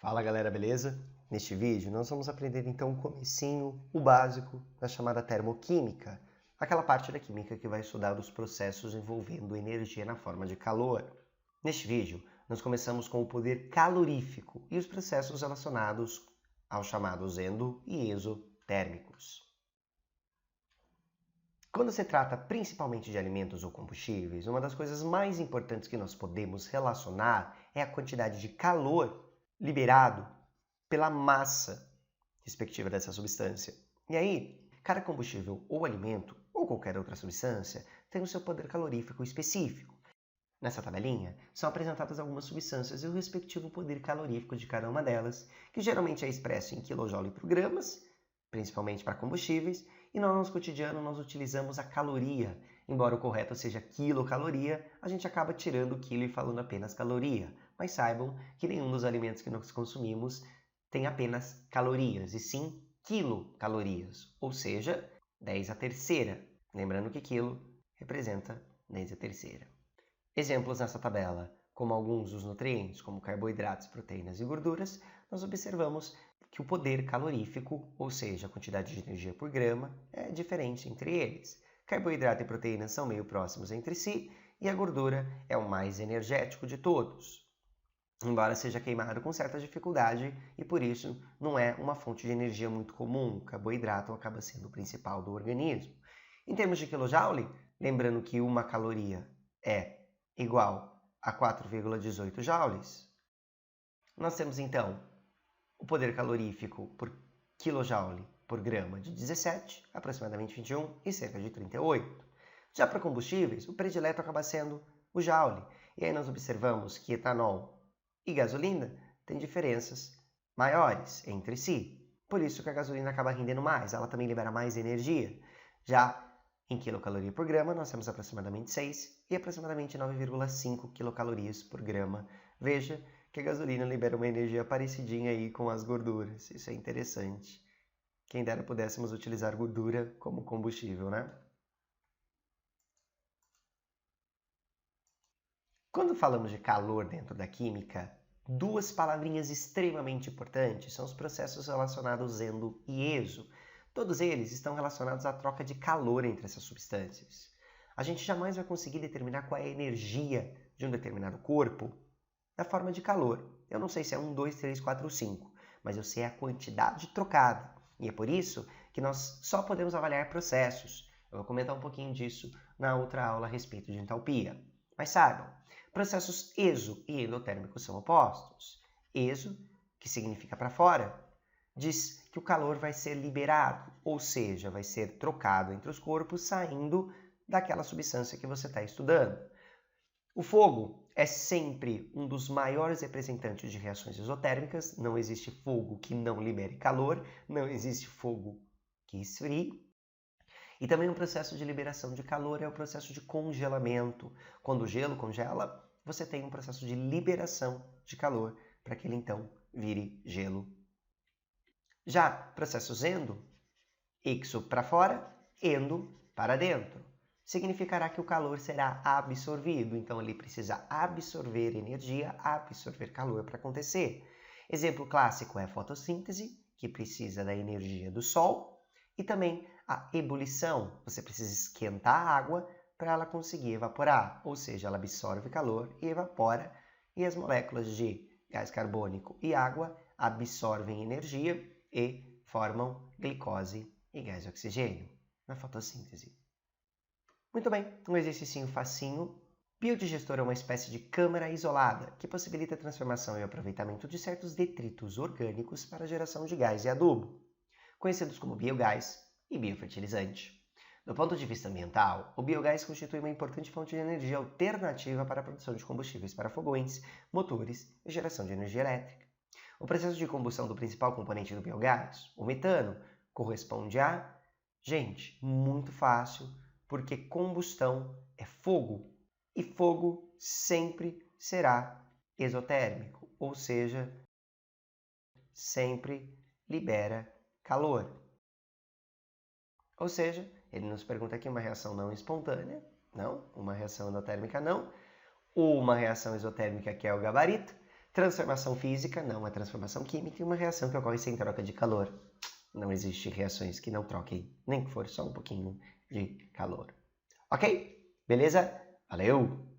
Fala galera, beleza? Neste vídeo nós vamos aprender então o comecinho, o básico da chamada termoquímica, aquela parte da química que vai estudar os processos envolvendo energia na forma de calor. Neste vídeo nós começamos com o poder calorífico e os processos relacionados aos chamados endo- e exotérmicos. Quando se trata principalmente de alimentos ou combustíveis, uma das coisas mais importantes que nós podemos relacionar é a quantidade de calor liberado pela massa respectiva dessa substância. E aí, cada combustível ou alimento, ou qualquer outra substância, tem o seu poder calorífico específico. Nessa tabelinha, são apresentadas algumas substâncias e o respectivo poder calorífico de cada uma delas, que geralmente é expresso em kJ por gramas, principalmente para combustíveis, e no nosso cotidiano nós utilizamos a caloria. Embora o correto seja quilocaloria, a gente acaba tirando o quilo e falando apenas caloria. Mas saibam que nenhum dos alimentos que nós consumimos tem apenas calorias, e sim quilocalorias, ou seja, 10 a terceira. Lembrando que quilo representa 10 a terceira. Exemplos nessa tabela, como alguns dos nutrientes, como carboidratos, proteínas e gorduras, nós observamos que o poder calorífico, ou seja, a quantidade de energia por grama, é diferente entre eles. Carboidrato e proteínas são meio próximos entre si e a gordura é o mais energético de todos, embora seja queimado com certa dificuldade e por isso não é uma fonte de energia muito comum. O carboidrato acaba sendo o principal do organismo. Em termos de quilojoule, lembrando que uma caloria é igual a 4,18 joules, nós temos então o poder calorífico por quilojoule por grama de 17, aproximadamente 21 e cerca de 38. Já para combustíveis, o predileto acaba sendo o joule. E aí nós observamos que etanol e gasolina têm diferenças maiores entre si. Por isso que a gasolina acaba rendendo mais, ela também libera mais energia. Já em quilocaloria por grama, nós temos aproximadamente 6 e aproximadamente 9,5 quilocalorias por grama. Veja que a gasolina libera uma energia parecidinha aí com as gorduras. Isso é interessante. Quem dera pudéssemos utilizar gordura como combustível, né? Quando falamos de calor dentro da química, duas palavrinhas extremamente importantes são os processos relacionados endo e exo. Todos eles estão relacionados à troca de calor entre essas substâncias. A gente jamais vai conseguir determinar qual é a energia de um determinado corpo na forma de calor. Eu não sei se é 1, 2, 3, 4 ou 5, mas eu sei a quantidade trocada. E é por isso que nós só podemos avaliar processos. Eu vou comentar um pouquinho disso na outra aula a respeito de entalpia. Mas saibam, processos exo e endotérmicos são opostos. Exo, que significa para fora, diz que o calor vai ser liberado, ou seja, vai ser trocado entre os corpos saindo daquela substância que você está estudando. O fogo é sempre um dos maiores representantes de reações exotérmicas. Não existe fogo que não libere calor, não existe fogo que esfrie. E também um processo de liberação de calor é o processo de congelamento. Quando o gelo congela, você tem um processo de liberação de calor para que ele então vire gelo. Já processos endo, exo para fora, endo para dentro. Significará que o calor será absorvido, então ele precisa absorver energia, absorver calor para acontecer. Exemplo clássico é a fotossíntese, que precisa da energia do sol, e também a ebulição, você precisa esquentar a água para ela conseguir evaporar, ou seja, ela absorve calor e evapora, e as moléculas de gás carbônico e água absorvem energia e formam glicose e gás oxigênio na fotossíntese. Muito bem, um exercício facinho. Biodigestor é uma espécie de câmara isolada que possibilita a transformação e aproveitamento de certos detritos orgânicos para a geração de gás e adubo, conhecidos como biogás e biofertilizante. Do ponto de vista ambiental, o biogás constitui uma importante fonte de energia alternativa para a produção de combustíveis para fogões, motores e geração de energia elétrica. O processo de combustão do principal componente do biogás, o metano, corresponde a... Gente, muito fácil, porque combustão é fogo, e fogo sempre será exotérmico, ou seja, sempre libera calor. Ou seja, ele nos pergunta aqui uma reação não espontânea, não, uma reação endotérmica não, ou uma reação exotérmica que é o gabarito, Transformação física, não uma transformação química, e uma reação que ocorre sem troca de calor. Não existe reações que não troquem, nem que for só um pouquinho de calor. Ok? Beleza? Valeu!